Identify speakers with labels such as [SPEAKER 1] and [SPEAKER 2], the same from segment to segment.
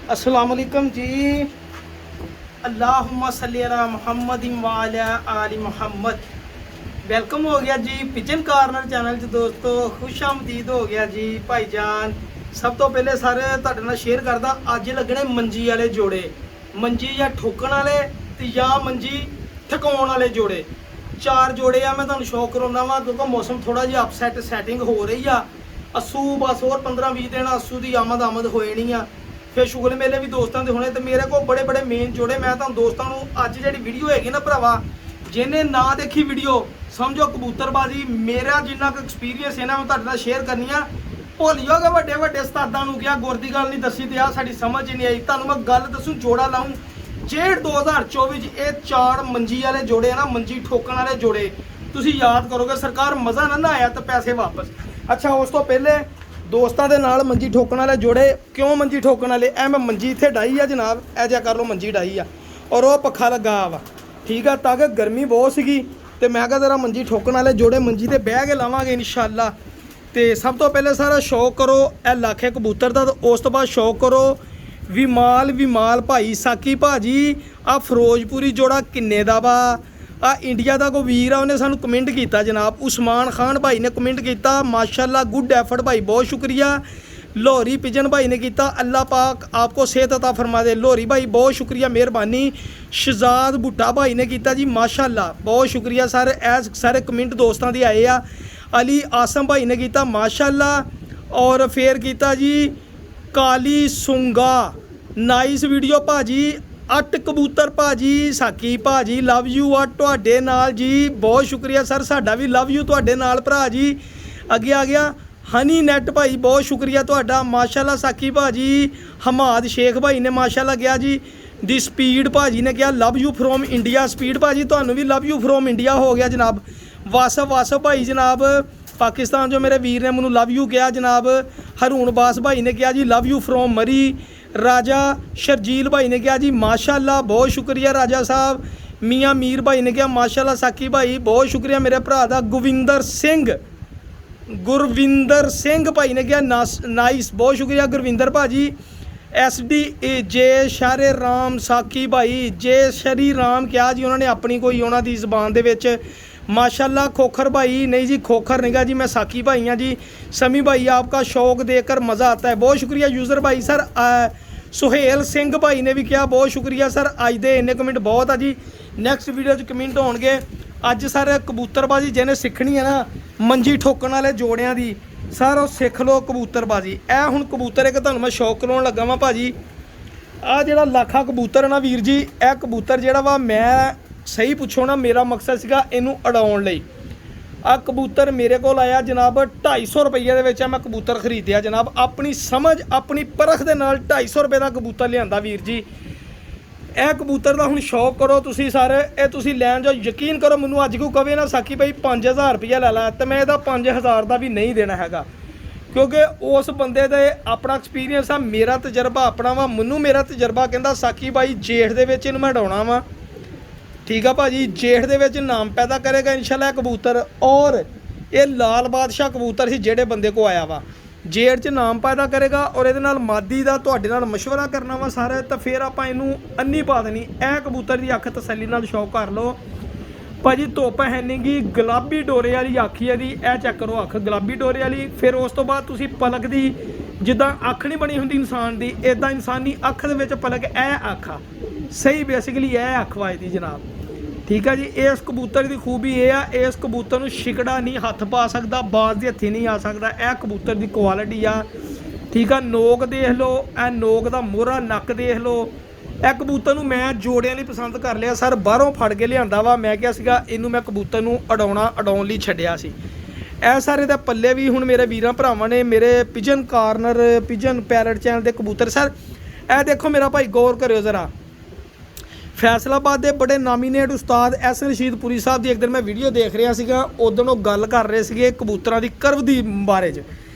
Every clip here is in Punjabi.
[SPEAKER 1] अस्सलाम वालेकुम जी। अल्लाहुम्मा सल्ली अला मुहम्मद व अला आलि मुहम्मद। वेलकम हो गया जी पिजन कार्नर चैनल च दोस्तों, खुश आमदीद हो गया जी भाईजान। सब तो पहले सारे तुहाडे नाल शेयर करदा, अज लगने मंजी वाले जोड़े, मंजी या ठोकण वाले ते या मंजी ठकाउण वाले जोड़े। चार जोड़े आ मैं तुहानूं शौक कराउंदा वां क्योंकि मौसम थोड़ा जिहा अपसैट सैटिंग हो रही आ। अस्सू बस होर 15-20 दिन अस्सू की आमद हो जानी आ, फिर शुगल मेले भी दोस्तों के होने। तो मेरे को बड़े बड़े मेन जोड़े मैं तुहानूं दोस्तों को अज जी वीडियो हैगी ना भरावा, जिन्हें ना देखी वीडियो समझो कबूतरबाजी मेरा जिन्ना क एक्सपीरियंस है ना मैं तुहाडे नाल शेयर करनी आ। भुलियो कि वड्डे वड्डे उस्तादां नूं क्या गुर दी गल नहीं दसी ते आ साडी समझ नहीं आई। तुहानूं मैं गल दसूं जोड़ा लाऊं जेठ 2024 ये चार मंजी वाले जोड़े है ना, मंजी ठोकण वाले जोड़े। तुसीं याद करोगे सरकार मज़ा ना आया तो पैसे वापस। अच्छा उस तो पहले दोस्तों के नाल मंजी ठोकण वाले जोड़े क्यों मंजी ठोकण वाले, ऐ मैं मंजी इत्थे डाई आ जनाब, ऐ जा कर लो मंजी डाई आ और वह पक्खा लगा वा ठीक है, ताकि गर्मी बहुत सी तो मैं कहा जरा मंजी ठोकण वाले जोड़े मंजी ते बह के लावांगे इंशाअल्लाह। तो सब तो पहले सारा शौक करो ए लाखे कबूतर का, तो उस तो बाद शौक करो विमाल भाई साकी भाजी आ फिरोजपुरी जोड़ा किन्ने दा वा। आ इंडिया का कोई वीर आ उन्हें सानू कमेंट किया जनाब, उस्मान खान भाई ने कमेंट किया माशाल्लाह गुड एफर्ट भाई बहुत शुक्रिया। लाहौरी पिजन भाई ने किया अल्लाह पाक आपको सेहत अता फरमा दे, लाहौरी भाई बहुत शुक्रिया मेहरबानी। शहजाद भुट्टा भाई ने किया जी माशाल्लाह बहुत शुक्रिया सर, ऐस सारे कमेंट दोस्तों के आए आ। अली आसम भाई ने किया माशाल्लाह और फिर किया जी काली सुंगा नाइस वीडियो भाजी। 8 कबूतर भाजी साकी भाजी लव यू आ तुहाडे नाल जी, बहुत शुक्रिया सर, साडा भी लव यू तुहाडे नाल भरा जी। अगे आ गया हनी नैट भाई बहुत शुक्रिया तुहाडा माशाल्लाह साकी भाजी। हमाद शेख भाई ने माशाल्लाह गया जी। दी स्पीड भाजी ने कहा love you from India, speed भाजी तुहानूं भी लव यू फ्रॉम इंडिया हो गया जनाब। वासफ भाई जनाब पाकिस्तान जो मेरे वीर ने मैनू लव यू कहा जनाब। हरून बास भाई ने कहा जी लव यू फ्रॉम मरी। राजा शरजील भाई ने कहा जी माशाल्लाह बहुत शुक्रिया राजा साहब। मियाँ मीर भाई ने कहा माशाल्लाह साकी भाई बहुत शुक्रिया मेरे भरा दा। गुरविंदर सिंह भाई ने कहा नाइस बहुत शुक्रिया गुरविंदर भाजी। SD जय शारे राम साकी भाई जय श्री राम क्या जी उन्होंने अपनी कोई उन्होंने ज़बान दे विच माशाल्लाह। खोखर भाई नहीं जी खोखर नहीं गा जी, मैं साकी भाई हाँ जी। समी भाई आपका शौक देकर मज़ा आता है बहुत शुक्रिया। यूज़र भाई सर सुहेल सिंह भाई ने भी किया बहुत शुक्रिया सर। अज दे इन्ने कमेंट बहुत आ जी, नैक्सट वीडियो कमेंट होणगे। अज सर कबूतरबाजी जिन्हें सीखनी है ना मंजी ठोकण वाले जोड़ियां दी सर वो सीख लो कबूतरबाजी। ए हुण कबूतर एक तुहानूं मैं शौक कराउण लगा वां भाजी। आ जिहड़ा लाखा कबूतर है ना वीर जी, ए कबूतर जिहड़ा वा मैं सही पुछो ना मेरा मकसद सीगा इनू उड़ाउण लई। आ कबूतर मेरे को आया जनाब 250 रुपये के मैं कबूतर खरीदिया जनाब, अपनी समझ अपनी परख के नाल 250 रुपये का कबूतर लिआंदा वीर जी। यह कबूतर का हुण शौक करो तुसी सारे, ये तुसी लैन जाओ। यकीन करो मैनू अज को कहे ना साकी भाई 5000 रुपया लै ला तो मैं इहदा 5000 का भी नहीं देना हैगा, क्योंकि उस बंदे दे अपना एक्सपीरियंस आ, मेरा तजर्बा अपना वा। मैनू मेरा तजर्बा कहंदा साकी भाई जेठ दे विच इहनूं मैं उड़ाउणा वा ठीक है भाजी, जेठ दे विच नाम पैदा करेगा इंशाल्लाह कबूतर। और ये लाल बादशाह कबूतर से जेड़े बंदे को आया वा जेठ च नाम पैदा करेगा और ये मादी का तुहाडे नाल मशवरा करना वा सारा, तो फिर आपां इनू अन्नी पा देनी। ए कबूतर की अख तसल्ली नाल शौक कर लो भाजी। धुप है नहीं गी गुलाबी डोरे वाली अखी है दी, ए चेक करो अख गुलाबी डोरे वाली। फिर उस तो बाद तुसी पलक दी जिद्दां अख नहीं बनी हुंदी इंसान दी, इदां इंसानी अख दे विच पलक ए अख आ सही बेसिकली ए अख वाजदी जनाब ठीक है जी। इस कबूतर की खूबी ये आ इस कबूतर नूं शिकड़ा नहीं हथ पा सकता, बाज के हथी नहीं आ सकता। यह कबूतर की क्वालिटी आ ठीक है। नोक देख लो, ए नोक का मोहरा नक देख लो। यह कबूतर नूं मैं जोड़ियां नहीं पसंद कर लिया सर, बाहरों फड़ के लिआंदा वा। मैं क्या सीगा इनू मैं कबूतर नूं उड़ाउण लई छड्डिया सी। ए सारे दे पल्ले भी हुण मेरे वीरां भरावां ने मेरे pigeon corner pigeon parrot channel के कबूतर सर। ए देखो मेरा भाई गौर करियो जरा, फैसलाबाद के बड़े नामीनेट उस्ताद एस रशीदपुरी साहब की एक दिन मैं वीडियो देख रहा सीगा, उदों वो गल कर रहे थे कबूतर की करव की बारे च।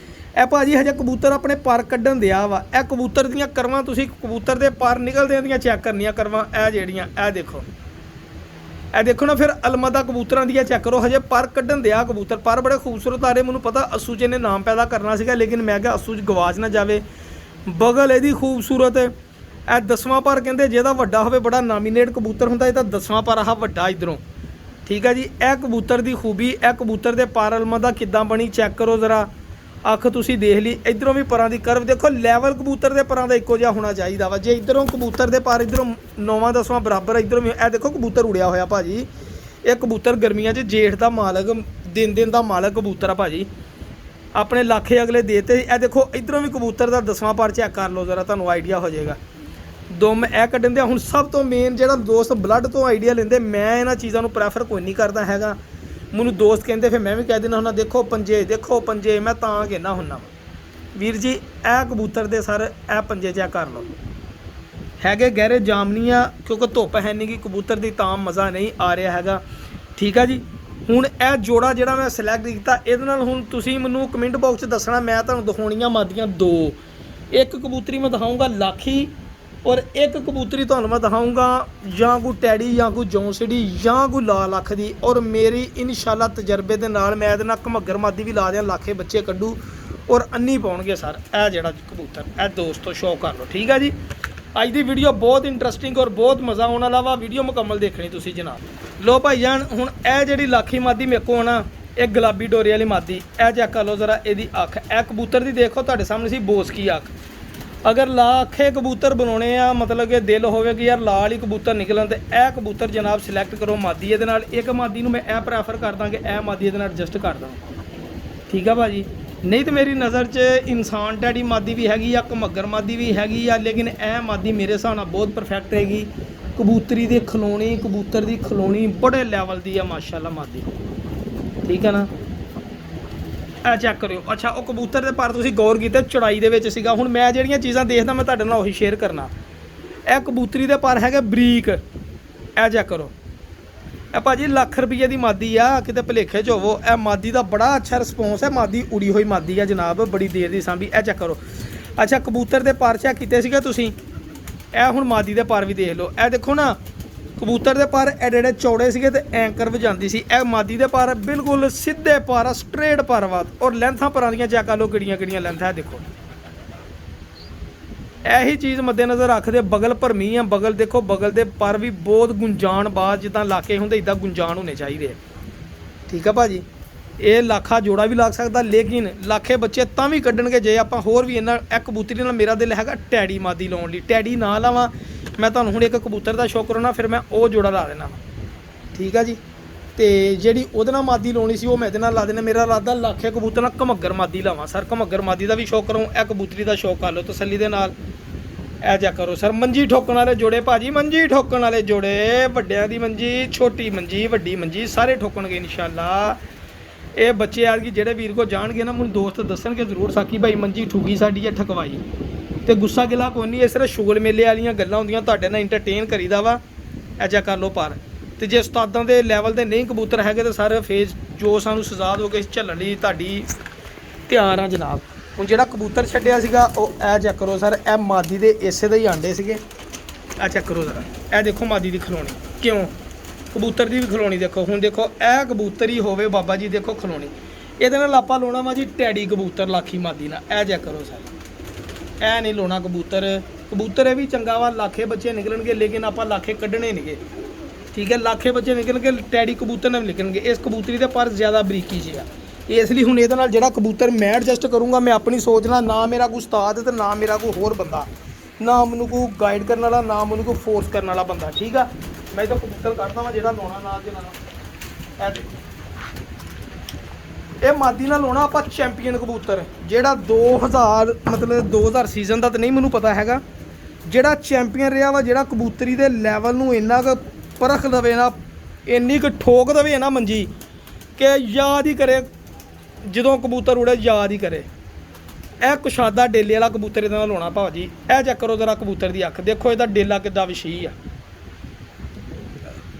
[SPEAKER 1] ए भाजी हजे कबूतर अपने पर कड्ढन दिया वा। ए कबूतर दियां करवां तुसीं कबूतर के पर निकलदे दियां चैक करनियां करवां ए जेहड़ियां ए देखो ना। फिर अलमदा कबूतरां दियां चैक करो, हजे पर कड्ढन दिया कबूतर, पर बड़े खूबसूरत आ रहे। मैनूं पता अस्सू च इन्हें नाम पैदा करना सीगा, लेकिन मैं क्या अस्सू च गवाच ना जाए। बगल यदी खूबसूरत ਇਹ 10ਵਾਂ ਪਰ ਕਹਿੰਦੇ ਜਿਹਦਾ ਵੱਡਾ ਹੋਵੇ ਬੜਾ ਨਾਮੀਨੇਟ ਕਬੂਤਰ ਹੁੰਦਾ, ਇਹ ਤਾਂ 10ਵਾਂ ਪਰ ਆਹ ਵੱਡਾ ਇਧਰੋਂ। ਠੀਕ ਹੈ ਜੀ, ਇਹ ਕਬੂਤਰ ਦੀ ਖੂਬੀ, ਇਹ ਕਬੂਤਰ ਦੇ ਪਰ ਅਲਮਾ ਦਾ ਕਿੱਦਾਂ ਬਣੀ ਚੈੱਕ ਕਰੋ ਜ਼ਰਾ, ਅੱਖ ਤੁਸੀਂ ਦੇਖ ਲਈ। ਇਧਰੋਂ ਵੀ ਪਰਾਂ ਦੀ ਕਰਵ ਦੇਖੋ, ਲੈਵਲ ਕਬੂਤਰ ਦੇ ਪਰਾਂ ਦਾ ਇੱਕੋ ਜਿਹਾ ਹੋਣਾ ਚਾਹੀਦਾ ਵਾ। ਜੇ ਇਧਰੋਂ ਕਬੂਤਰ ਦੇ ਪਰ ਇਧਰੋਂ 9ਵਾਂ 10ਵਾਂ ਬਰਾਬਰ, ਇਧਰੋਂ ਵੀ ਇਹ ਦੇਖੋ ਕਬੂਤਰ ਉੜਿਆ ਹੋਇਆ ਭਾਜੀ। ਇਹ ਕਬੂਤਰ ਗਰਮੀਆਂ 'ਚ ਜੇਠ ਦਾ ਮਾਲਕ, ਦਿਨ ਦਾ ਮਾਲਕ ਕਬੂਤਰ ਆ ਭਾਜੀ, ਆਪਣੇ ਲਾਖੇ ਅਗਲੇ ਦੇਤੇ। ਇਹ ਦੇਖੋ ਇਧਰੋਂ ਵੀ ਕਬੂਤਰ ਦਾ 10ਵਾਂ ਪਰ ਚੈੱਕ ਕਰ ਲਓ ਜ਼ਰਾ, ਤੁਹਾਨੂੰ ਆਈਡੀਆ ਹੋ ਜਾਏਗਾ। ਦੁਮ ਇਹ ਕੱਢਣ ਦੇ। ਹੁਣ ਸਭ ਤੋਂ ਮੇਨ ਜਿਹੜਾ ਦੋਸਤ ਬਲੱਡ ਤੋਂ ਆਈਡੀਆ ਲੈਂਦੇ, ਮੈਂ ਇਹਨਾਂ ਚੀਜ਼ਾਂ ਨੂੰ ਪ੍ਰੈਫਰ ਕੋਈ ਨਹੀਂ ਕਰਦਾ ਹੈਗਾ। ਮੈਨੂੰ ਦੋਸਤ ਕਹਿੰਦੇ, ਫਿਰ ਮੈਂ ਵੀ ਕਹਿ ਦਿੰਦਾ ਹੁੰਦਾ ਦੇਖੋ ਪੰਜੇ, ਦੇਖੋ ਪੰਜੇ। ਮੈਂ ਤਾਂ ਕਹਿਣਾ ਹੁੰਦਾ ਵੀਰ ਜੀ ਇਹ ਕਬੂਤਰ ਦੇ ਸਰ ਇਹ ਪੰਜੇ ਚੈੱਕ ਕਰ ਲਓ, ਹੈਗੇ ਗਹਿਰੇ ਜਾਮਨੀ ਆ, ਕਿਉਂਕਿ ਧੁੱਪ ਹੈ ਨਹੀਂ ਗੀ ਕਬੂਤਰ ਦੀ, ਤਾਂ ਮਜ਼ਾ ਨਹੀਂ ਆ ਰਿਹਾ ਹੈਗਾ। ਠੀਕ ਆ ਜੀ, ਹੁਣ ਇਹ ਜੋੜਾ ਜਿਹੜਾ ਮੈਂ ਸਿਲੈਕਟ ਕੀਤਾ, ਇਹਦੇ ਨਾਲ ਹੁਣ ਤੁਸੀਂ ਮੈਨੂੰ ਕਮੈਂਟ ਬਾਕਸ 'ਚ ਦੱਸਣਾ। ਮੈਂ ਤੁਹਾਨੂੰ ਦਿਖਾਉਣੀਆਂ ਮਾਦੀਆਂ 2, ਇੱਕ ਕਬੂਤਰੀ ਮੈਂ ਦਿਖਾਊਂਗਾ ਲਾਖੀ, ਔਰ ਇੱਕ ਕਬੂਤਰੀ ਤੁਹਾਨੂੰ ਮੈਂ ਦਿਖਾਊਂਗਾ ਜਾਂ ਕੋਈ ਟੈਡੀ ਜਾਂ ਕੋਈ ਜੌਂਸੜੀ ਜਾਂ ਕੋਈ ਲਾਲ ਅੱਖ ਦੀ। ਔਰ ਮੇਰੀ ਇਨਸ਼ਾਅੱਲਾ ਤਜਰਬੇ ਦੇ ਨਾਲ ਮੈਂ ਇਹਦੇ ਨਾਲ ਘਮੱਗਰ ਮਾਦੀ ਵੀ ਲਾ ਦਿਆਂ, ਲਾਖੇ ਬੱਚੇ ਕੱਢੂ ਔਰ ਅੰਨੀ ਪਾਉਣਗੇ ਸਰ। ਇਹ ਜਿਹੜਾ ਕਬੂਤਰ ਇਹ ਦੋਸਤੋ ਸ਼ੌਕ ਕਰ ਲਓ। ਠੀਕ ਆ ਜੀ, ਅੱਜ ਦੀ ਵੀਡੀਓ ਬਹੁਤ ਇੰਟਰਸਟਿੰਗ ਔਰ ਬਹੁਤ ਮਜ਼ਾ ਆਉਣ ਵਾਲਾ ਵਾ, ਵੀਡੀਓ ਮੁਕੰਮਲ ਦੇਖਣੀ ਤੁਸੀਂ ਜਨਾਬ। ਲੋ ਭਾਈ ਜਾਨ, ਹੁਣ ਇਹ ਜਿਹੜੀ ਲਾਖੀ ਮਾਦੀ ਮੇਰੇ ਕੋਲ ਨਾ, ਇਹ ਗੁਲਾਬੀ ਡੋਰੇ ਵਾਲੀ ਮਾਦੀ, ਇਹ ਚੈੱਕ ਕਰ ਲਓ ਜ਼ਰਾ ਇਹਦੀ ਅੱਖ। ਇਹ ਕਬੂਤਰ ਦੀ ਦੇਖੋ ਤੁਹਾਡੇ ਸਾਹਮਣੇ ਸੀ ਬੋਸਕੀ ਅੱਖ। ਅਗਰ ਲਾਖੇ ਕਬੂਤਰ ਬਣਾਉਣੇ ਆ, ਮਤਲਬ ਕਿ ਦਿਲ ਹੋਵੇ ਕਿ ਯਾਰ ਲਾਲ ਹੀ ਕਬੂਤਰ ਨਿਕਲਣ, ਤੇ ਇਹ ਕਬੂਤਰ ਜਨਾਬ ਸਿਲੈਕਟ ਕਰੋ ਮਾਦੀ। ਇਹਦੇ ਨਾਲ ਇੱਕ ਮਾਦੀ ਨੂੰ ਮੈਂ ਇਹ ਪ੍ਰੈਫਰ ਕਰਦਾ ਕਿ ਇਹ ਮਾਦੀ ਇਹਦੇ ਨਾਲ ਐਡਜਸਟ ਕਰਦਾ। ਠੀਕ ਆ ਭਾਜੀ, ਨਹੀਂ ਤਾਂ ਮੇਰੀ ਨਜ਼ਰ 'ਚ ਇਨਸਾਨ ਟੈਡੀ ਮਾਦੀ ਵੀ ਹੈਗੀ ਆ, ਘਮੱਗਰ ਮਾਦੀ ਵੀ ਹੈਗੀ ਆ, ਲੇਕਿਨ ਇਹ ਮਾਦੀ ਮੇਰੇ ਹਿਸਾਬ ਨਾਲ ਬਹੁਤ ਪਰਫੈਕਟ ਹੈਗੀ। ਕਬੂਤਰੀ ਦੇ ਖਲੋਣੀ, ਕਬੂਤਰ ਦੀ ਖਲੋਣੀ ਬੜੇ ਲੈਵਲ ਦੀ ਆ ਮਾਸ਼ਾਅੱਲਾ ਮਾਦੀ। ਠੀਕ ਹੈ ਨਾ, ਇਹ ਚੈੱਕ ਕਰਿਓ। ਅੱਛਾ, ਉਹ ਕਬੂਤਰ ਦੇ ਪਰ ਤੁਸੀਂ ਗੌਰ ਕੀਤੇ ਚੜਾਈ ਦੇ ਵਿੱਚ ਸੀਗਾ। ਹੁਣ ਮੈਂ ਜਿਹੜੀਆਂ ਚੀਜ਼ਾਂ ਦੇਖਦਾ ਮੈਂ ਤੁਹਾਡੇ ਨਾਲ ਉਹੀ ਸ਼ੇਅਰ ਕਰਨਾ। ਇਹ ਕਬੂਤਰੀ ਦੇ ਪਰ ਹੈਗੇ ਬਰੀਕ, ਇਹ ਚੈੱਕ ਕਰੋ। ਇਹ ਭਾਜੀ ਲੱਖ ਰੁਪਏ ਦੀ ਮਾਦੀ ਆ, ਕਿਤੇ ਭੁਲੇਖੇ 'ਚ ਹੋਵੋ। ਇਹ ਮਾਦੀ ਦਾ ਬੜਾ ਅੱਛਾ ਰਿਸਪੌਂਸ ਹੈ, ਮਾਦੀ ਉੜੀ ਹੋਈ ਮਾਦੀ ਆ ਜਨਾਬ, ਬੜੀ ਦੇਰ ਦੀ ਸਾਂਭੀ। ਇਹ ਚੈੱਕ ਕਰੋ। ਅੱਛਾ, ਕਬੂਤਰ ਦੇ ਪਰ ਚੈੱਕ ਕੀਤੇ ਸੀਗੇ ਤੁਸੀਂ, ਇਹ ਹੁਣ ਮਾਦੀ ਦੇ ਪਰ ਵੀ ਦੇਖ ਲਓ। ਇਹ ਦੇਖੋ ਨਾ, ਕਬੂਤਰ ਦੇ ਪਰ ਐਡੇ ਚੌੜੇ ਸੀਗੇ ਤੇ ਐਂਕਰ ਵਜਾਉਂਦੀ ਸੀ। ਇਹ ਮਾਦੀ ਦੇ ਪਰ ਬਿਲਕੁਲ ਸਿੱਧੇ ਪਰ, ਸਟ੍ਰੇਟ ਪਰ ਵਾ। ਔਰ ਲੈਂਥਾਂ ਪਰਾਂ ਦੀਆਂ ਚੈੱਕ ਕਰ ਲਓ ਕਿਹੜੀਆਂ ਲੈਂਥਾਂ ਹੈ ਦੇਖੋ। ਇਹੀ ਚੀਜ਼ ਮੱਦੇਨਜ਼ਰ ਰੱਖਦੇ, ਬਗਲ ਭਰਮੀ ਆ, ਬਗਲ ਦੇਖੋ, ਬਗਲ ਦੇ ਪਰ ਵੀ ਬਹੁਤ ਗੁੰਜਾਨ ਬਾਦ, ਜਿੱਦਾਂ ਲਾਕੇ ਹੁੰਦੇ ਇੱਦਾਂ ਗੁੰਜਾਨ ਹੋਣੇ ਚਾਹੀਦੇ। ਠੀਕ ਆ ਭਾਜੀ, ਇਹ ਲਾਖਾ ਜੋੜਾ ਵੀ ਲੱਗ ਸਕਦਾ, ਲੇਕਿਨ ਲਾਖੇ ਬੱਚੇ ਤਾਂ ਵੀ ਕੱਢਣਗੇ ਜੇ ਆਪਾਂ ਹੋਰ ਵੀ ਇਹਨਾਂ। ਇਹ ਕਬੂਤਰੀ ਨਾਲ ਮੇਰਾ ਦਿਲ ਹੈਗਾ ਟੈਡੀ ਮਾਦੀ ਲਾਉਣ ਲਈ। ਟੈਡੀ ਨਾ ਲਾਵਾਂ ਮੈਂ, ਤੁਹਾਨੂੰ ਹੁਣ ਇੱਕ ਕਬੂਤਰ ਦਾ ਸ਼ੌਕ ਕਰਨਾ, ਫਿਰ ਮੈਂ ਉਹ ਜੋੜਾ ਲਾ ਦੇਣਾ। ਠੀਕ ਆ ਜੀ, ਤੇ ਜਿਹੜੀ ਉਹਦੇ ਨਾਲ ਮਾਦੀ ਲਾਉਣੀ ਸੀ ਉਹ ਮੈਂ ਇਹਦੇ ਨਾਲ ਲਾ ਦੇਣਾ। ਮੇਰਾ ਇਰਾਦਾ ਲਾਖੇ ਕਬੂਤਰ ਨਾਲ ਘਮੱਗਰ ਮਾਦੀ ਲਾਵਾਂ ਸਰ, ਘਮੱਗਰ ਮਾਦੀ ਦਾ ਵੀ ਸ਼ੌਕ ਕਰੂੰ। ਇਹ ਕਬੂਤਰੀ ਦਾ ਸ਼ੌਕ ਕਰ ਲਓ ਤਸੱਲੀ ਦੇ ਨਾਲ। ਇਹ ਜਾ ਕਰੋ ਸਰ, ਮੰਜੀ ਠੋਕਣ ਵਾਲੇ ਜੋੜੇ ਭਾਜੀ, ਮੰਜੀ ਠੋਕਣ ਵਾਲੇ ਜੋੜੇ, ਵੱਡਿਆਂ ਦੀ ਮੰਜੀ, ਛੋਟੀ ਮੰਜੀ, ਵੱਡੀ ਮੰਜੀ, ਸਾਰੇ ਠੋਕਣਗੇ ਇਨਸ਼ਾਅੱਲਾ। ਇਹ ਬੱਚੇ ਆ ਕਿ ਜਿਹੜੇ ਵੀਰ ਕੋ ਜਾਣਗੇ ਨਾ, ਮੈਨੂੰ ਦੋਸਤ ਦੱਸਣਗੇ ਜ਼ਰੂਰ ਸਾਕੀ ਭਾਈ ਮੰਜੀ ਠੁਗੀ ਸਾਡੀ ਹੈ ਠਕਵਾਈ। ਤੇ ਗੁੱਸਾ ਗਿਲਾ ਕੋਈ ਨਹੀਂ, ਇਸ ਤਰ੍ਹਾਂ ਸ਼ੁਗਲ ਮੇਲੇ ਵਾਲੀਆਂ ਗੱਲਾਂ ਹੁੰਦੀਆਂ, ਤੁਹਾਡੇ ਨਾਲ ਇੰਟਰਟੇਨ ਕਰੀਦਾ ਵਾ। ਐਜਾ ਕਰ ਲਓ ਪਰ। ਤੇ ਜੇ ਉਸਤਾਦਾਂ ਦੇ ਲੈਵਲ ਦੇ ਨਹੀਂ ਕਬੂਤਰ ਹੈਗੇ ਤਾਂ ਸਰ ਫੇਸ ਜੋ ਸਾਨੂੰ ਸਜ਼ਾ ਦੋਗੇ ਝੱਲਣ ਲਈ ਤੁਹਾਡੀ ਤਿਆਰ ਆ ਜਨਾਬ। ਹੁਣ ਜਿਹੜਾ ਕਬੂਤਰ ਛੱਡਿਆ ਸੀਗਾ ਉਹ ਇਹ ਚੈੱਕ ਕਰੋ ਸਰ, ਇਹ ਮਾਦੀ ਦੇ ਇਸੇ ਦੇ ਹੀ ਆਂਡੇ ਸੀਗੇ। ਇਹ ਚੈੱਕ ਕਰੋ ਜ਼ਰਾ, ਇਹ ਦੇਖੋ ਮਾਦੀ ਦੀ ਖਲੋਣੀ, ਕਿਉਂ ਕਬੂਤਰ ਦੀ ਵੀ ਖਲੋਣੀ ਦੇਖੋ। ਹੁਣ ਦੇਖੋ ਇਹ ਕਬੂਤਰ ਹੀ ਹੋਵੇ ਬਾਬਾ ਜੀ, ਦੇਖੋ ਖਲੋਣੀ। ਇਹਦੇ ਨਾਲ ਆਪਾਂ ਲਾਉਣਾ ਵਾ ਜੀ ਟੈਡੀ ਕਬੂਤਰ ਲਾਖੀ ਮਾਦੀ ਨਾਲ। ਇਹ ਚੈੱਕ ਕਰੋ ਸਰ, ਇਹ ਨਹੀਂ ਲਾਉਣਾ ਕਬੂਤਰ। ਕਬੂਤਰ ਇਹ ਵੀ ਚੰਗਾ ਵਾ, ਲਾਖੇ ਬੱਚੇ ਨਿਕਲਣਗੇ, ਲੇਕਿਨ ਆਪਾਂ ਲਾਖੇ ਕੱਢਣੇ ਨਹੀਂਗੇ। ਠੀਕ ਹੈ, ਲਾਖੇ ਬੱਚੇ ਨਿਕਲਣਗੇ, ਟੈਡੀ ਕਬੂਤਰ ਨਾਲ ਨਿਕਲਣਗੇ। ਇਸ ਕਬੂਤਰੀ ਦੇ ਪਰ ਜ਼ਿਆਦਾ ਬਰੀਕੀ 'ਚ ਆ, ਇਸ ਲਈ ਹੁਣ ਇਹਦੇ ਨਾਲ ਜਿਹੜਾ ਕਬੂਤਰ ਮੈਂ ਐਡਜਸਟ ਕਰੂੰਗਾ, ਮੈਂ ਆਪਣੀ ਸੋਚ ਨਾਲ, ਨਾ ਮੇਰਾ ਕੋਈ ਉਸਤਾਦ ਤੇ ਨਾ ਮੇਰਾ ਕੋਈ ਹੋਰ ਬੰਦਾ, ਨਾ ਮੈਨੂੰ ਕੋਈ ਗਾਈਡ ਕਰਨ ਵਾਲਾ, ਨਾ ਮੈਨੂੰ ਕੋਈ ਫੋਰਸ ਕਰਨ ਵਾਲਾ ਬੰਦਾ। ਠੀਕ ਆ, ਮੈਂ ਤਾਂ ਕਬੂਤਰ ਕੱਢਦਾ ਵਾਂ ਜਿਹੜਾ ਲਾਉਣਾ ਨਾਲ ਦੇ ਨਾਲ। ਇਹ ਦੇਖੋ, ਇਹ ਮਾਦੀ ਨਾਲ ਲਾਉਣਾ ਆਪਾਂ ਚੈਂਪੀਅਨ ਕਬੂਤਰ, ਜਿਹੜਾ 2000 ਸੀਜ਼ਨ ਦਾ ਤਾਂ ਨਹੀਂ ਮੈਨੂੰ ਪਤਾ ਹੈਗਾ, ਜਿਹੜਾ ਚੈਂਪੀਅਨ ਰਿਹਾ ਵਾ, ਜਿਹੜਾ ਕਬੂਤਰੀ ਦੇ ਲੈਵਲ ਨੂੰ ਇੰਨਾ ਕੁ ਪਰਖ ਦੇਵੇ ਨਾ, ਇੰਨੀ ਕੁ ਠੋਕ ਦੇਵੇ ਨਾ ਮੰਜੀ ਕਿ ਯਾਦ ਹੀ ਕਰੇ ਜਦੋਂ ਕਬੂਤਰ ਉੜੇ, ਯਾਦ ਹੀ ਕਰੇ। ਇਹ ਕੁਸ਼ਾਦਾ ਡੇਲੇ ਵਾਲਾ ਕਬੂਤਰ ਇਹਦੇ ਨਾਲ ਲਾਉਣਾ ਭਾਜੀ। ਇਹ ਚੈੱਕ ਕਰੋ ਜ਼ਰਾ ਕਬੂਤਰ ਦੀ ਅੱਖ, ਦੇਖੋ ਇਹਦਾ ਡੇਲਾ ਕਿੱਦਾਂ ਵਿਛੀ ਆ।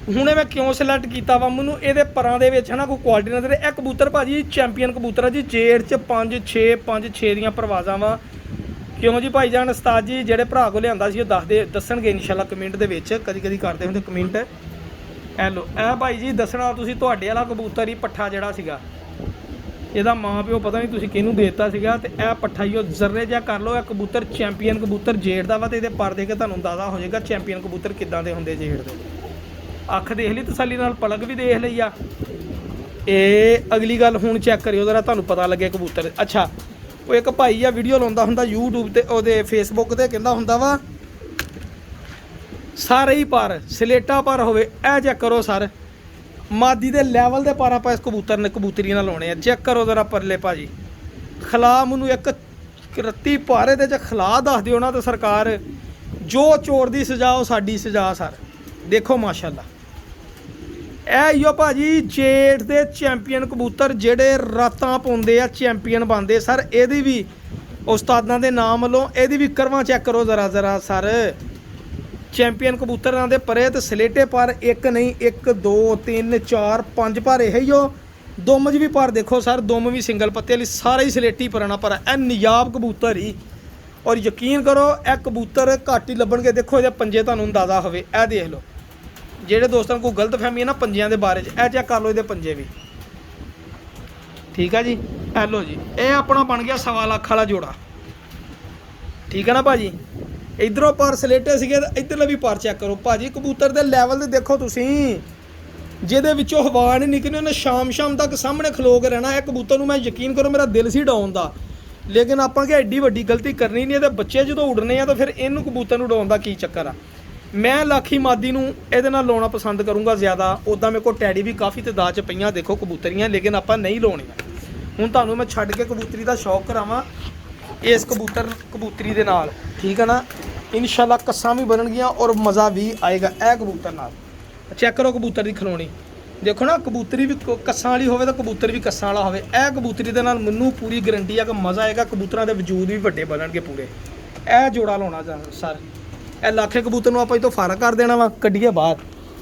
[SPEAKER 1] ਹੁਣੇ ਮੈਂ ਕਿਉਂ ਸਿਲੈਕਟ ਕੀਤਾ ਵਾ, ਮੈਨੂੰ ਇਹਦੇ ਪਰਾਂ ਦੇ ਵਿੱਚ ਹੈ ਨਾ ਕੋਈ ਕੁਆਲਿਟੀ ਨਜ਼ਰ। ਇਹ ਕਬੂਤਰ ਭਾਜੀ ਚੈਂਪੀਅਨ ਕਬੂਤਰ ਆ ਜੀ, ਜੇੜ 'ਚ 5-6 ਦੀਆਂ ਪ੍ਰਵਾਜ਼ਾਂ ਵਾ। ਕਿਉਂ ਜੀ ਭਾਈ ਜਾਨ ਉਸਤਾਦ ਜੀ ਜਿਹੜੇ ਭਰਾ ਕੋਲ ਲਿਆਂਦਾ ਸੀ ਉਹ ਦੱਸਣਗੇ ਇਨਸ਼ਾਅੱਲਾ ਕਮੈਂਟ ਦੇ ਵਿੱਚ, ਕਦੀ ਕਰਦੇ ਹੁੰਦੇ ਕਮੈਂਟ। ਇਹ ਲੋ, ਇਹ ਭਾਈ ਜੀ ਦੱਸਣਾ ਤੁਸੀਂ, ਤੁਹਾਡੇ ਵਾਲਾ ਕਬੂਤਰ ਹੀ ਪੱਠਾ ਜਿਹੜਾ ਸੀਗਾ, ਇਹਦਾ ਮਾਂ ਪਿਓ ਪਤਾ ਨਹੀਂ ਤੁਸੀਂ ਕਿਹਨੂੰ ਦੇਤਾ ਸੀਗਾ। ਤੇ ਇਹ ਪੱਠਾ ਹੀ ਉਹ ਜ਼ਰਰੇ ਜਿਹਾ ਕਰ ਲਓ। ਇਹ ਕਬੂਤਰ ਚੈਂਪੀਅਨ ਕਬੂਤਰ ਜੇਡ ਦਾ ਵਾ, ਤੇ ਇਹਦੇ ਪਰ ਦੇ ਕੇ ਤੁਹਾਨੂੰ ਅੰਦਾਜ਼ਾ ਹੋ ਜਾਏਗਾ ਚੈਂਪੀਅਨ ਕਬੂਤਰ ਕਿੱਦਾਂ ਦੇ ਹੁੰਦੇ ਜੇਡ ਦੇ। ਅੱਖ ਦੇਖ ਲਈ ਤਸੱਲੀ ਨਾਲ, ਪਲਕ ਵੀ ਦੇਖ ਲਈ ਆ। ਇਹ ਅਗਲੀ ਗੱਲ ਹੁਣ ਚੈੱਕ ਕਰਿਓ ਜ਼ਰਾ, ਤੁਹਾਨੂੰ ਪਤਾ ਲੱਗੇ ਕਬੂਤਰ। ਅੱਛਾ, ਉਹ ਇੱਕ ਭਾਈ ਆ ਵੀਡੀਓ ਲਾਉਂਦਾ ਹੁੰਦਾ YouTube ਤੇ, ਉਹਦੇ ਫੇਸਬੁੱਕ ਤੇ, ਕਹਿੰਦਾ ਹੁੰਦਾ ਵਾ ਸਾਰੇ ਹੀ ਪਰ ਸਲੇਟਾ ਪਰ ਹੋਵੇ। ਇਹ ਚੈੱਕ ਕਰੋ ਸਰ, ਮਾਦੀ ਦੇ ਲੈਵਲ ਦੇ ਪਰ ਆਪਾਂ ਇਸ ਕਬੂਤਰ ਨੇ ਕਬੂਤਰੀ ਨਾਲ ਲਾਉਣੇ ਆ। ਚੈੱਕ ਕਰੋ ਜ਼ਰਾ ਪਰਲੇ ਭਾਜੀ, ਖਲਾ ਮੈਨੂੰ ਇੱਕ ਰੱਤੀ ਪਾਰੇ ਦੇ ਚ ਖਲਾ ਦੱਸ ਦਿਓ ਨਾ, ਤੇ ਸਰਕਾਰ ਜੋ ਚੋਰ ਦੀ ਸਜ਼ਾ ਉਹ ਸਾਡੀ ਸਜ਼ਾ ਸਰ। ਦੇਖੋ ਮਾਸ਼ਾਅੱਲਾ, ਇਹ ਹੀ ਭਾਜੀ ਜੇਠ ਦੇ ਚੈਂਪੀਅਨ ਕਬੂਤਰ ਜਿਹੜੇ ਰਾਤਾਂ ਪਾਉਂਦੇ ਆ, ਚੈਂਪੀਅਨ ਬਣਦੇ ਸਰ। ਇਹਦੀ ਵੀ ਉਸਤਾਦਾਂ ਦੇ ਨਾਮ ਵੱਲੋਂ ਇਹਦੀ ਵੀ ਕਰਵਾ ਚੈੱਕ ਕਰੋ ਜ਼ਰਾ ਸਰ। ਚੈਂਪੀਅਨ ਕਬੂਤਰਾਂ ਦੇ ਪਰੇ ਤੇ ਸਲੇਟੇ ਪਰ ਇੱਕ ਨਹੀਂ, 1 2 3 4 5 ਪਰ ਇਹ ਹੀ ਉਹ। ਦੁੰਮ 'ਚ ਵੀ ਪਰ ਦੇਖੋ ਸਰ, ਦੁੰਮ ਵੀ ਸਿੰਗਲ ਪੱਤੇ ਵਾਲੀ, ਸਾਰਾ ਹੀ ਸਲੇਟੀ ਪਰਾਣਾ ਪਰ। ਇਹ ਨਿਯਾਬ ਕਬੂਤਰ ਹੀ, ਔਰ ਯਕੀਨ ਕਰੋ ਇਹ ਕਬੂਤਰ ਘੱਟ ਹੀ ਲੱਭਣਗੇ। ਦੇਖੋ ਇਹਦੇ ਪੰਜੇ ਤੁਹਾਨੂੰ ਅੰਦਾਜ਼ਾ ਹੋਵੇ, ਇਹ ਦੇਖ ਲਓ। ਜਿਹੜੇ ਦੋਸਤਾਂ ਨੂੰ ਕੋਈ ਗਲਤਫਹਿਮੀ ਹੈ ਨਾ ਪੰਜਿਆਂ ਦੇ ਬਾਰੇ 'ਚ, ਇਹ ਚੈੱਕ ਕਰ ਲਓ ਇਹਦੇ ਪੰਜੇ ਵੀ। ਠੀਕ ਆ ਜੀ, ਇਹ ਲਓ ਜੀ, ਇਹ ਆਪਣਾ ਬਣ ਗਿਆ 1.25 ਲੱਖ ਵਾਲਾ ਜੋੜਾ। ਠੀਕ ਹੈ ਨਾ ਭਾਜੀ। ਇਧਰੋਂ ਪਰ ਸਲੇਟੇ ਸੀਗੇ, ਇੱਧਰਲੇ ਵੀ ਪਰ ਚੈੱਕ ਕਰੋ ਭਾਜੀ। ਕਬੂਤਰ ਦੇ ਲੈਵਲ ਤੇ ਦੇਖੋ ਤੁਸੀਂ, ਜਿਹਦੇ ਵਿੱਚੋਂ ਹਵਾ ਨਹੀਂ ਨਿਕਲਣੀ ਉਹਨੇ ਸ਼ਾਮ ਤੱਕ ਸਾਹਮਣੇ ਖਲੋ ਕੇ ਰਹਿਣਾ। ਇਹ ਕਬੂਤਰ ਨੂੰ ਮੈਂ ਯਕੀਨ ਕਰੋ ਮੇਰਾ ਦਿਲ ਸੀ ਡਾਉਣ ਦਾ, ਲੇਕਿਨ ਆਪਾਂ ਕਿ ਐਡੀ ਵੱਡੀ ਗਲਤੀ ਕਰਨੀ ਨਹੀਂ। ਇਹਦੇ ਬੱਚੇ ਜਦੋਂ ਉਡਨੇ ਆ ਤਾਂ ਫਿਰ ਇਹਨੂੰ ਕਬੂਤਰ ਨੂੰ ਉਡਾਉਣ ਦਾ ਕੀ ਚੱਕਰ ਆ। ਮੈਂ ਲਾਖੀ ਮਾਦੀ ਨੂੰ ਇਹਦੇ ਨਾਲ ਲਾਉਣਾ ਪਸੰਦ ਕਰੂੰਗਾ ਜ਼ਿਆਦਾ। ਉੱਦਾਂ ਮੇਰੇ ਕੋਲ ਟੈਡੀ ਵੀ ਕਾਫੀ ਤਾਦਾਦ 'ਚ ਪਈਆਂ ਦੇਖੋ ਕਬੂਤਰੀਆਂ, ਲੇਕਿਨ ਆਪਾਂ ਨਹੀਂ ਲਾਉਣੀਆਂ। ਹੁਣ ਤੁਹਾਨੂੰ ਮੈਂ ਛੱਡ ਕੇ ਕਬੂਤਰੀ ਦਾ ਸ਼ੌਕ ਕਰਾਵਾਂ ਇਸ ਕਬੂਤਰੀ ਦੇ ਨਾਲ। ਠੀਕ ਹੈ ਨਾ, ਇਨਸ਼ਾਅੱਲਾ ਕੱਸਾਂ ਵੀ ਬਣਨਗੀਆਂ ਔਰ ਮਜ਼ਾ ਵੀ ਆਏਗਾ ਇਹ ਕਬੂਤਰ ਨਾਲ। ਚੈੱਕ ਕਰੋ ਕਬੂਤਰ ਦੀ ਖਲੋਣੀ, ਦੇਖੋ ਨਾ, ਕਬੂਤਰੀ ਵੀ ਕੱਸਾਂ ਵਾਲੀ ਹੋਵੇ ਤਾਂ ਕਬੂਤਰ ਵੀ ਕੱਸਾਂ ਵਾਲਾ ਹੋਵੇ। ਇਹ ਕਬੂਤਰੀ ਦੇ ਨਾਲ ਮੈਨੂੰ ਪੂਰੀ ਗਰੰਟੀ ਆ ਕਿ ਮਜ਼ਾ ਆਏਗਾ। ਕਬੂਤਰਾਂ ਦੇ ਵਜੂਦ ਵੀ ਵੱਡੇ ਬਣਨਗੇ ਪੂਰੇ। ਇਹ ਜੋੜਾ ਲਾਉਣਾ ਸਰ। ਇਹ ਲੱਖੇ ਕਬੂਤਰ ਨੂੰ ਆਪਾਂ ਇਹ ਤੋਂ ਫਰਕ ਕਰ ਦੇਣਾ ਵਾ, ਕੱਢੀਏ ਬਾਹਰ।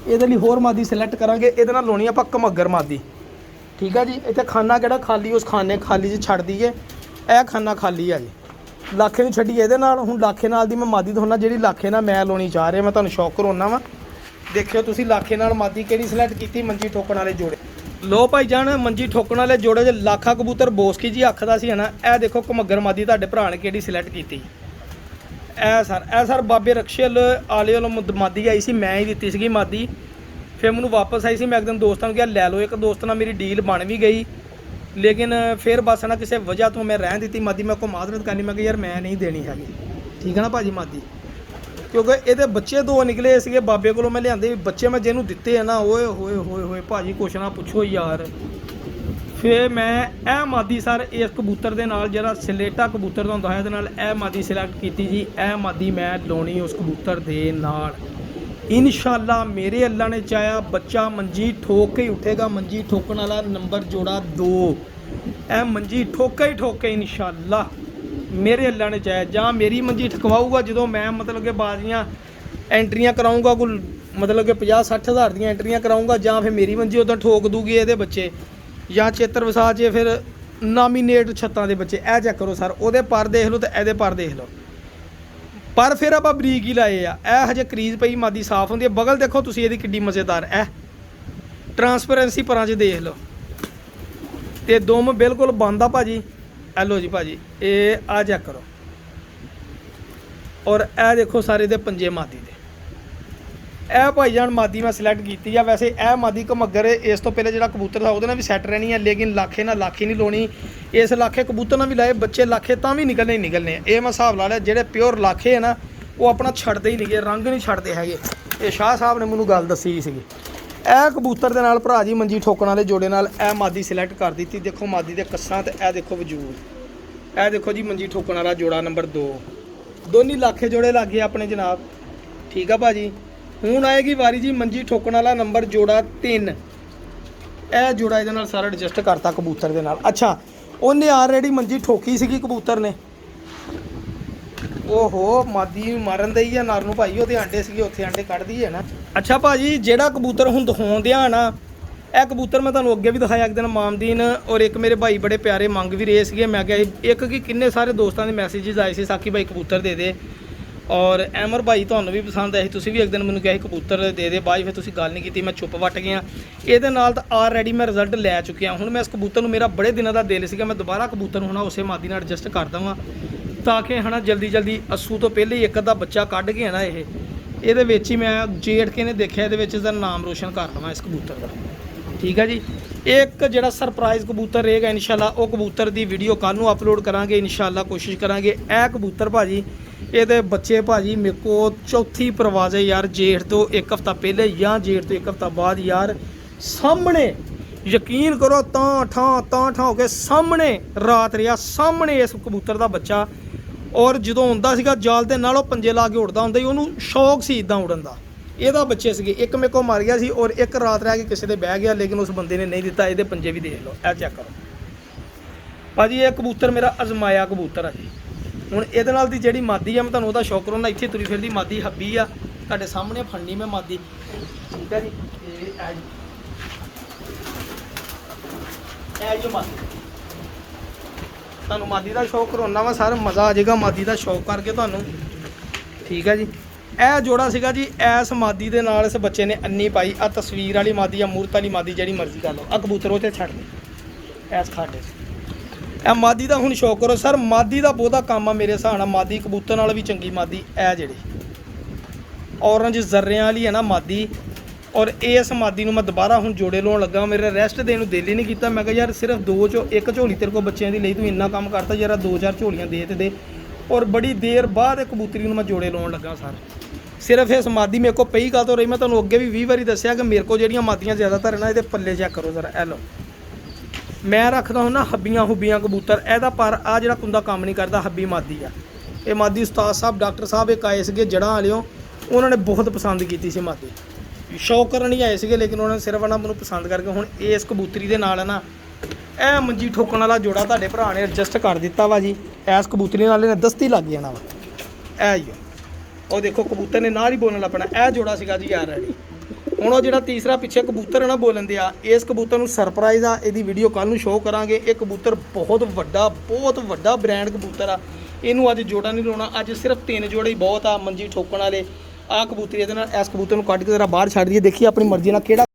[SPEAKER 1] ਇਹਦੇ ਲਈ ਹੋਰ ਮਾਦੀ ਸਿਲੈਕਟ ਕਰਾਂਗੇ। ਇਹਦੇ ਨਾਲ ਲਾਉਣੀ ਆਪਾਂ ਘਮੱਗਰ ਮਾਦੀ। ਠੀਕ ਆ ਜੀ, ਇੱਥੇ ਖਾਨਾ ਕਿਹੜਾ ਖਾਲੀ, ਉਸ ਖਾਨੇ ਖਾਲੀ 'ਚ ਛੱਡ ਦਈਏ। ਇਹ ਖਾਨਾ ਖਾਲੀ ਆ ਜੀ, ਲਾਖੇ ਨੂੰ ਛੱਡੀਏ ਇਹਦੇ ਨਾਲ। ਹੁਣ ਲਾਖੇ ਨਾਲ ਦੀ ਮੈਂ ਮਾਦੀ ਦਿਖਾਉਣਾ, ਜਿਹੜੀ ਲਾਖੇ ਨਾਲ ਮੈਂ ਲਾਉਣੀ ਚਾਹ ਰਿਹਾ। ਮੈਂ ਤੁਹਾਨੂੰ ਸ਼ੌਕ ਕਰਾਉਣਾ ਵਾ। ਦੇਖਿਓ ਤੁਸੀਂ ਲਾਖੇ ਨਾਲ ਮਾਦੀ ਕਿਹੜੀ ਸਿਲੈਕਟ ਕੀਤੀ, ਮੰਜੀ ਠੋਕਣ ਵਾਲੇ ਜੋੜੇ। ਲੋ ਭਾਈ ਜਾਨ, ਮੰਜੀ ਠੋਕਣ ਵਾਲੇ ਜੋੜੇ 'ਚ ਲਾਖਾ ਕਬੂਤਰ ਬੋਸਕੀ ਜੀ ਅੱਖਦਾ ਸੀ ਹਨਾ। ਇਹ ਦੇਖੋ ਘਮੱਗਰ ਮਾਦੀ ਤੁਹਾਡੇ ਭਰਾ ਨੇ ਕਿਹੜੀ ਸਿਲੈਕਟ ਕੀਤੀ। ਇਹ ਸਰ ਬਾਬੇ ਰਕਸ਼ਲ ਆਲੇ ਵੱਲੋਂ ਮਾਦੀ ਆਈ ਸੀ, ਮੈਂ ਹੀ ਦਿੱਤੀ ਸੀਗੀ ਮਾਦੀ। ਫਿਰ ਮੈਨੂੰ ਵਾਪਸ ਆਈ ਸੀ। ਮੈਂ ਇੱਕ ਦਿਨ ਦੋਸਤਾਂ ਨੂੰ ਕਿਹਾ ਲੈ ਲਓ। ਇੱਕ ਦੋਸਤ ਨਾਲ ਮੇਰੀ ਡੀਲ ਬਣ ਵੀ ਗਈ, ਲੇਕਿਨ ਫਿਰ ਬਸ ਨਾ ਕਿਸੇ ਵਜ੍ਹਾ ਤੋਂ ਮੈਂ ਰਹਿਣ ਦਿੱਤੀ ਮਾਦੀ। ਮੈਂ ਕੋਈ ਮਾਜ਼ਰਤ ਕਰਨੀ, ਮੈਂ ਕਿਹਾ ਯਾਰ ਮੈਂ ਨਹੀਂ ਦੇਣੀ ਹੈਗੀ। ਠੀਕ ਹੈ ਨਾ ਭਾਜੀ ਮਾਦੀ, ਕਿਉਂਕਿ ਇਹਦੇ ਬੱਚੇ 2 ਨਿਕਲੇ ਸੀਗੇ ਬਾਬੇ ਕੋਲੋਂ ਮੈਂ ਲਿਆਂਦੇ ਬੱਚੇ। ਮੈਂ ਜਿਹਨੂੰ ਦਿੱਤੇ ਆ ਨਾ, ਓਏ ਹੋਏ ਹੋਏ ਹੋਏ ਭਾਜੀ ਕੁਛ ਨਾ ਪੁੱਛੋ ਯਾਰ। ਫਿਰ ਮੈਂ ਇਹ ਮਾਦੀ ਸਰ ਇਸ ਕਬੂਤਰ ਦੇ ਨਾਲ, ਜਿਹੜਾ ਸਲੇਟਾ ਕਬੂਤਰ ਦਾ ਹੁੰਦਾ ਹੈ, ਇਹਦੇ ਨਾਲ ਇਹ ਮਾਦੀ ਸਿਲੈਕਟ ਕੀਤੀ ਜੀ। ਇਹ ਮਾਦੀ ਮੈਂ ਲਾਉਣੀ ਉਸ ਕਬੂਤਰ ਦੇ ਨਾਲ। ਇਨਸ਼ਾਅੱਲਾ ਮੇਰੇ ਅੱਲਾ ਨੇ ਚਾਹਿਆ ਬੱਚਾ ਮੰਜੀ ਠੋਕ ਕੇ ਹੀ ਉੱਠੇਗਾ। ਮੰਜੀ ਠੋਕਣ ਵਾਲਾ ਨੰਬਰ ਜੋੜਾ 2। ਇਹ ਮੰਜੀ ਠੋਕੇ ਇਨਸ਼ਾਅੱਲਾ ਮੇਰੇ ਅੱਲਾ ਨੇ ਚਾਹਿਆ। ਜਾਂ ਮੇਰੀ ਮੰਜੀ ਠਕਵਾਊਗਾ ਜਦੋਂ ਮੈਂ ਮਤਲਬ ਕਿ ਬਾਜ਼ੀਆਂ ਐਂਟਰੀਆਂ ਕਰਾਊਂਗਾ, ਕੋਈ ਮਤਲਬ ਕਿ 50-60 ਹਜ਼ਾਰ ਦੀਆਂ ਐਂਟਰੀਆਂ ਕਰਾਊਂਗਾ, ਜਾਂ ਫਿਰ ਮੇਰੀ ਮੰਜੀ ਉੱਦਾਂ ਠੋਕ ਦੂਗੀ ਇਹਦੇ ਬੱਚੇ, ਜਾਂ ਚੇਤਰ ਵਸਾ 'ਚ ਫਿਰ ਨਾਮੀਨੇਟ ਛੱਤਾਂ ਦੇ ਬੱਚੇ। ਇਹ ਚੈੱਕ ਕਰੋ ਸਰ, ਉਹਦੇ ਪਰ ਦੇਖ ਲਓ ਤੇ ਇਹਦੇ ਪਰ ਦੇਖ ਲਓ। ਪਰ ਫਿਰ ਆਪਾਂ ਬਰੀਕ ਹੀ ਲਾਏ ਆ। ਇਹ ਹਜੇ ਕਰੀਜ਼ ਪਈ ਮਾਦੀ ਸਾਫ਼ ਹੁੰਦੀ ਹੈ। ਬਗਲ ਦੇਖੋ ਤੁਸੀਂ ਇਹਦੀ ਕਿੱਡੀ ਮਜ਼ੇਦਾਰ, ਇਹ ਟਰਾਂਸਪੇਰੈਂਸੀ ਪਰਾਂ 'ਚ ਦੇਖ ਲਓ। ਤੇ ਦੁੰਮ ਬਿਲਕੁਲ ਬੰਦ ਆ ਭਾਜੀ। ਇਹ ਲਓ ਜੀ ਭਾਜੀ, ਇਹ ਆ ਚੈੱਕ ਕਰੋ। ਔਰ ਇਹ ਦੇਖੋ ਸਾਰੇ ਦੇ ਪੰਜੇ ਮਾਦੀ ਦੇ। ਇਹ ਭਾਈ ਜਾਨ ਮਾਦੀ ਮੈਂ ਸਿਲੈਕਟ ਕੀਤੀ ਆ। ਵੈਸੇ ਇਹ ਮਾਦੀ ਘਮੱਗਰ ਇਸ ਤੋਂ ਪਹਿਲੇ ਜਿਹੜਾ ਕਬੂਤਰ था ਉਹਦੇ ਨਾਲ ਵੀ ਸੈੱਟ ਰਹਿਣੀ ਆ, ਲੇਕਿਨ ਲਾਖੇ ਨਾਲ ਲਾਖੀ ਨਹੀਂ ਲਾਉਣੀ। ਇਸ ਲਾਖੇ ਕਬੂਤਰ ਨਾਲ ਵੀ ਲਾਏ ਬੱਚੇ ਲਾਖੇ ਤਾਂ ਵੀ ਨਿਕਲਣੇ ਹੀ ਨਿਕਲਣੇ ਆ। ਇਹ ਮੈਂ ਹਿਸਾਬ ਲਾ ਲਿਆ, ਜਿਹੜੇ ਪਿਓਰ ਲਾਖੇ ਹੈ ਨਾ ਉਹ ਆਪਣਾ ਛੱਡਦੇ ਹੀ ਨਹੀਂਗੇ, ਰੰਗ ਨਹੀਂ ਛੱਡਦੇ ਹੈਗੇ। ਇਹ ਸ਼ਾਹ ਸਾਹਿਬ ਨੇ ਮੈਨੂੰ ਗੱਲ ਦੱਸੀ ਸੀਗੀ। ਇਹ ਕਬੂਤਰ ਦੇ ਨਾਲ ਭਰਾ ਜੀ ਮੰਜੀ ਠੋਕਣ ਵਾਲੇ ਜੋੜੇ ਨਾਲ ਇਹ ਮਾਦੀ ਸਿਲੈਕਟ ਕਰ ਦਿੱਤੀ। ਦੇਖੋ ਮਾਦੀ ਦੇ ਕੱਸਾਂ ਤੇ ਇਹ ਦੇਖੋ ਵਜੂਦ। ਇਹ ਦੇਖੋ ਜੀ ਮੰਜੀ ਠੋਕਣ ਵਾਲਾ ਜੋੜਾ ਨੰਬਰ 2। ਦੋਨੀ ਲਾਖੇ ਜੋੜੇ ਲੱਗ ਗਏ ਆਪਣੇ ਜਨਾਬ। ਠੀਕ ਆ ਭਾਜੀ। ਹੁਣ ਆਏਗੀ ਵਾਰੀ ਜੀ ਮੰਜੀ ਠੋਕਣ ਵਾਲਾ ਨੰਬਰ ਜੋੜਾ 3। ਇਹ ਜੋੜਾ ਇਹਦੇ ਨਾਲ ਸਾਰਾ ਐਡਜਸਟ ਕਰਤਾ ਕਬੂਤਰ ਦੇ ਨਾਲ। ਅੱਛਾ, ਉਹਨੇ ਆਲਰੇਡੀ ਮੰਜੀ ਠੋਕੀ ਸੀਗੀ ਕਬੂਤਰ ਨੇ। ਓਹੋ ਮਾਦੀ ਮਾਰਨ ਦੇ ਹੀ ਆ ਨਰ ਨੂੰ ਭਾਈ, ਉਹਦੇ ਆਂਡੇ ਸੀਗੇ ਉੱਥੇ ਆਂਡੇ ਕੱਢਦੀ ਹੈ ਨਾ। ਅੱਛਾ ਭਾਜੀ, ਜਿਹੜਾ ਕਬੂਤਰ ਹੁਣ ਦਿਖਾਉਂਦੇ ਆ ਨਾ, ਇਹ ਕਬੂਤਰ ਮੈਂ ਤੁਹਾਨੂੰ ਅੱਗੇ ਵੀ ਦਿਖਾਇਆ ਇੱਕ ਦਿਨ ਮਾਮਦੀਨ, ਔਰ ਇੱਕ ਮੇਰੇ ਭਾਈ ਬੜੇ ਪਿਆਰੇ ਮੰਗ ਵੀ ਰਹੇ ਸੀਗੇ। ਮੈਂ ਕਿਹਾ ਇੱਕ ਕਿ ਕਿੰਨੇ ਸਾਰੇ ਦੋਸਤਾਂ ਦੇ ਮੈਸੇजेस ਆਏ ਸੀ ਸਾਕੀ ਭਾਈ ਕਬੂਤਰ ਦੇ ਦੇ। ਔਰ ਐਮਰ ਭਾਈ ਤੁਹਾਨੂੰ ਵੀ ਪਸੰਦ ਆਇਆ ਸੀ, ਤੁਸੀਂ ਵੀ ਇੱਕ ਦਿਨ ਮੈਨੂੰ ਕਿਹਾ ਸੀ ਕਬੂਤਰ ਦੇ ਦੇ, ਬਾਅਦ ਫਿਰ ਤੁਸੀਂ ਗੱਲ ਨਹੀਂ ਕੀਤੀ, ਮੈਂ ਚੁੱਪ ਵੱਟ ਗਿਆ। ਇਹਦੇ ਨਾਲ ਤਾਂ ਆਲਰੇਡੀ ਮੈਂ ਰਿਜ਼ਲਟ ਲੈ ਚੁੱਕਿਆ। ਹੁਣ ਮੈਂ ਇਸ ਕਬੂਤਰ ਨੂੰ, ਮੇਰਾ ਬੜੇ ਦਿਨਾਂ ਦਾ ਦਿਲ ਸੀਗਾ ਮੈਂ ਦੁਬਾਰਾ ਕਬੂਤਰ ਨੂੰ ਹੁਣ ਉਸੇ ਮਾਦੀ ਨਾਲ ਐਡਜਸਟ ਕਰ ਦਵਾਂ ਤਾਂ ਕਿ ਹੈ ਨਾ ਜਲਦੀ ਅੱਸੂ ਤੋਂ ਪਹਿਲੇ ਹੀ ਇੱਕ ਅੱਧਾ ਬੱਚਾ ਕੱਢ ਕੇ ਹੈ ਨਾ ਇਹਦੇ ਵਿੱਚ ਹੀ ਮੈਂ ਜੇਠ ਕੇ ਨੇ ਦੇਖਿਆ, ਇਹਦੇ ਵਿੱਚ ਇਸਦਾ ਨਾਮ ਰੋਸ਼ਨ ਕਰ ਲਵਾਂ ਇਸ ਕਬੂਤਰ ਦਾ। ਠੀਕ ਹੈ ਜੀ। ਇੱਕ ਜਿਹੜਾ ਸਰਪ੍ਰਾਈਜ਼ ਕਬੂਤਰ ਰਹੇਗਾ ਇਨਸ਼ਾਅੱਲਾ, ਉਹ ਕਬੂਤਰ ਦੀ ਵੀਡੀਓ ਕੱਲ੍ਹ ਨੂੰ ਅਪਲੋਡ ਕਰਾਂਗੇ ਇਨਸ਼ਾਅੱਲਾ, ਕੋਸ਼ਿਸ਼ ਕਰਾਂਗੇ। ਇਹ ਕਬੂਤਰ ਭਾਜੀ, ਇਹਦੇ ਬੱਚੇ ਭਾਜੀ ਮੇਰੇ ਕੋਲ ਚੌਥੀ ਪ੍ਰਵਾਜ਼ ਹੈ ਯਾਰ, ਜੇਠ ਤੋਂ ਇੱਕ ਹਫ਼ਤਾ ਪਹਿਲੇ ਜਾਂ ਜੇਠ ਤੋਂ ਇੱਕ ਹਫ਼ਤਾ ਬਾਅਦ ਯਾਰ, ਸਾਹਮਣੇ ਯਕੀਨ ਕਰੋ ਤਾਂ ਠਾਂ ਹੋ ਕੇ ਸਾਹਮਣੇ ਰਾਤ ਰਿਹਾ, ਸਾਹਮਣੇ ਇਸ ਕਬੂਤਰ ਦਾ ਬੱਚਾ। ਔਰ ਜਦੋਂ ਹੁੰਦਾ ਸੀਗਾ ਜਾਲ ਦੇ ਨਾਲ ਉਹ ਪੰਜੇ ਲਾ ਕੇ ਉੱਡਦਾ ਹੁੰਦਾ ਸੀ, ਉਹਨੂੰ ਸ਼ੌਕ ਸੀ ਇੱਦਾਂ ਉੜਨ ਦਾ। ਇਹਦਾ ਬੱਚੇ ਸੀਗੇ, ਇੱਕ ਮੇਰੇ ਕੋਲ ਮਰ ਗਿਆ ਸੀ ਔਰ ਇੱਕ ਰਾਤ ਰਹਿ ਕੇ ਕਿਸੇ ਦੇ ਬਹਿ ਗਿਆ, ਲੇਕਿਨ ਉਸ ਬੰਦੇ ਨੇ ਨਹੀਂ ਦਿੱਤਾ। ਇਹਦੇ ਪੰਜੇ ਵੀ ਦੇਖ ਲਓ, ਇਹ ਚੈੱਕ ਕਰੋ ਭਾਜੀ, ਇਹ ਕਬੂਤਰ ਮੇਰਾ ਅਜ਼ਮਾਇਆ ਕਬੂਤਰ ਆ ਜੀ। ਹੁਣ ਇਹਦੇ ਨਾਲ ਦੀ ਜਿਹੜੀ ਮਾਦੀ ਆ, ਮੈਂ ਤੁਹਾਨੂੰ ਉਹਦਾ ਸ਼ੌਕ ਕਰਾਉਣਾ, ਇੱਥੇ ਤੁਰੀ ਫਿਰਦੀ ਮਾਦੀ ਹੱਬੀ ਆ, ਤੁਹਾਡੇ ਸਾਹਮਣੇ ਫੜਨੀ ਮੈਂ ਮਾਦੀ। ਠੀਕ ਹੈ ਜੀ। ਇਹ ਜੋ ਮਾਦੀ, ਤੁਹਾਨੂੰ ਮਾਦੀ ਦਾ ਸ਼ੌਕ ਕਰਾਉਣਾ ਵਾ ਸਰ, ਮਜ਼ਾ ਆ ਜਾਏਗਾ ਮਾਦੀ ਦਾ ਸ਼ੌਕ ਕਰਕੇ ਤੁਹਾਨੂੰ। ਠੀਕ ਹੈ ਜੀ। ਇਹ ਜੋੜਾ ਸੀਗਾ ਜੀ, ਇਸ ਮਾਦੀ ਦੇ ਨਾਲ ਇਸ ਬੱਚੇ ਨੇ ਅੰਨੀ ਪਾਈ। ਆ ਤਸਵੀਰ ਵਾਲੀ ਮਾਦੀ ਆ, ਮੂਰਤ ਵਾਲੀ ਮਾਦੀ, ਜਿਹੜੀ ਮਰਜ਼ੀ ਕਰ ਲਓ। ਆ ਕਬੂਤਰ ਉਹ 'ਤੇ ਛੱਡ ਦੇ ਐਸ ਖਾਡੇ। ਇਹ ਮਾਦੀ ਦਾ ਹੁਣ ਸ਼ੌਕ ਕਰੋ ਸਰ, ਮਾਦੀ ਦਾ ਬਹੁਤਾ ਕੰਮ ਆ ਮੇਰੇ ਹਿਸਾਬ ਨਾਲ। ਮਾਦੀ ਕਬੂਤਰ ਨਾਲ ਵੀ ਚੰਗੀ ਮਾਦੀ ਇਹ ਜਿਹੜੀ ਔਰੰਜ ਜ਼ਰਿਆਂ ਵਾਲੀ ਹੈ ਨਾ ਮਾਦੀ। ਔਰ ਇਸ ਮਾਦੀ ਨੂੰ ਮੈਂ ਦੁਬਾਰਾ ਹੁਣ ਜੋੜੇ ਲਾਉਣ ਲੱਗਾ। ਮੇਰੇ ਰੈਸਟ ਦੇਣ ਨੂੰ ਦਿਲ ਹੀ ਨਹੀਂ ਕੀਤਾ। ਮੈਂ ਕਿਹਾ ਯਾਰ ਸਿਰਫ ਇੱਕ ਝੋਲੀ ਤੇਰੇ ਕੋਲ ਬੱਚਿਆਂ ਦੀ ਲਈ, ਤੂੰ ਇੰਨਾ ਕੰਮ ਕਰਤਾ ਯਾਰ, 2-4 ਝੋਲੀਆਂ ਦੇ ਤੇ ਦੇ। ਔਰ ਬੜੀ ਦੇਰ ਬਾਅਦ ਇਹ ਕਬੂਤਰੀ ਨੂੰ ਮੈਂ ਜੋੜੇ ਲਾਉਣ ਲੱਗਾ ਸਰ। ਸਿਰਫ ਇਸ ਮਾਦੀ ਮੇਰੇ ਕੋਲ ਪਈ ਗੱਲ ਤੋਂ ਰਹੀ। ਮੈਂ ਤੁਹਾਨੂੰ ਅੱਗੇ ਵੀ 20 ਵਾਰੀ ਦੱਸਿਆ ਕਿ ਮੇਰੇ ਕੋਲ ਜਿਹੜੀਆਂ ਮਾਦੀਆਂ ਜ਼ਿਆਦਾਤਰ ਨਾ, ਇਹਦੇ ਪੱਲੇ ਚੈੱਕ ਕਰੋ ਜ਼ਰਾ। ਇਹ ਲਓ, ਮੈਂ ਰੱਖਦਾ ਹੁੰਦਾ ਹੱਬੀਆਂ ਹੁੱਬੀਆਂ ਕਬੂਤਰ ਇਹਦਾ, ਪਰ ਆ ਜਿਹੜਾ ਕੁੰਦਾ ਕੰਮ ਨਹੀਂ ਕਰਦਾ, ਹੱਬੀ ਮਾਦੀ ਆ। ਇਹ ਮਾਦੀ ਉਸਤਾਦ ਸਾਹਿਬ, ਡਾਕਟਰ ਸਾਹਿਬ ਇੱਕ ਆਏ ਸੀਗੇ ਜੜ੍ਹਾਂ ਵਾਲਿਓ, ਉਹਨਾਂ ਨੇ ਬਹੁਤ ਪਸੰਦ ਕੀਤੀ ਸੀ ਮਾਦੀ। ਸ਼ੌਕ ਕਰਨ ਹੀ ਆਏ ਸੀਗੇ, ਲੇਕਿਨ ਉਹਨਾਂ ਨੇ ਸਿਰਫ ਨਾ ਮੈਨੂੰ ਪਸੰਦ ਕਰਕੇ ਹੁਣ ਇਸ ਕਬੂਤਰੀ ਦੇ ਨਾਲ ਨਾ ਇਹ ਮੰਜੀ ਠੋਕਣ ਵਾਲਾ ਜੋੜਾ ਤੁਹਾਡੇ ਭਰਾ ਨੇ ਐਡਜਸਟ ਕਰ ਦਿੱਤਾ ਵਾ ਜੀ। ਇਸ ਕਬੂਤਰੀ ਨਾਲ ਇਹਨੇ ਦਸਤੀ ਲੱਗ ਜਾਣਾ ਵਾ। ਇਹ ਹੀ ਉਹ ਦੇਖੋ ਕਬੂਤਰ ਨੇ ਨਾਲ ਹੀ ਬੋਲਣ ਲੱਪਣਾ। ਇਹ ਜੋੜਾ ਸੀਗਾ ਜੀ ਯਾਰ ਰੈਡੀ। ਹੁਣ ਉਹ ਜਿਹੜਾ ਤੀਸਰਾ ਪਿੱਛੇ ਕਬੂਤਰ ਹੈ ਨਾ ਬੋਲਣ ਦੇ ਆ, ਇਸ ਕਬੂਤਰ ਨੂੰ ਸਰਪ੍ਰਾਈਜ਼ ਆ, ਇਹਦੀ ਵੀਡੀਓ ਕੱਲ੍ਹ ਨੂੰ ਸ਼ੋਅ ਕਰਾਂਗੇ। ਇਹ ਕਬੂਤਰ ਬਹੁਤ ਵੱਡਾ ਬ੍ਰਾਂਡ ਕਬੂਤਰ ਆ। ਇਹਨੂੰ ਅੱਜ ਜੋੜਾ ਨਹੀਂ ਲਾਉਣਾ, ਅੱਜ ਸਿਰਫ 3 ਜੋੜੇ ਹੀ ਬਹੁਤ ਆ ਮੰਜੀ ਠੋਕਣ ਵਾਲੇ। ਆਹ ਕਬੂਤਰੀ ਇਹਦੇ ਨਾਲ, ਇਸ ਕਬੂਤਰ ਨੂੰ ਕੱਢ ਕੇ ਜ਼ਰਾ ਬਾਹਰ ਛੱਡ ਦਈਏ, ਦੇਖੀਏ ਆਪਣੀ ਮਰਜ਼ੀ ਨਾਲ ਕਿਹੜਾ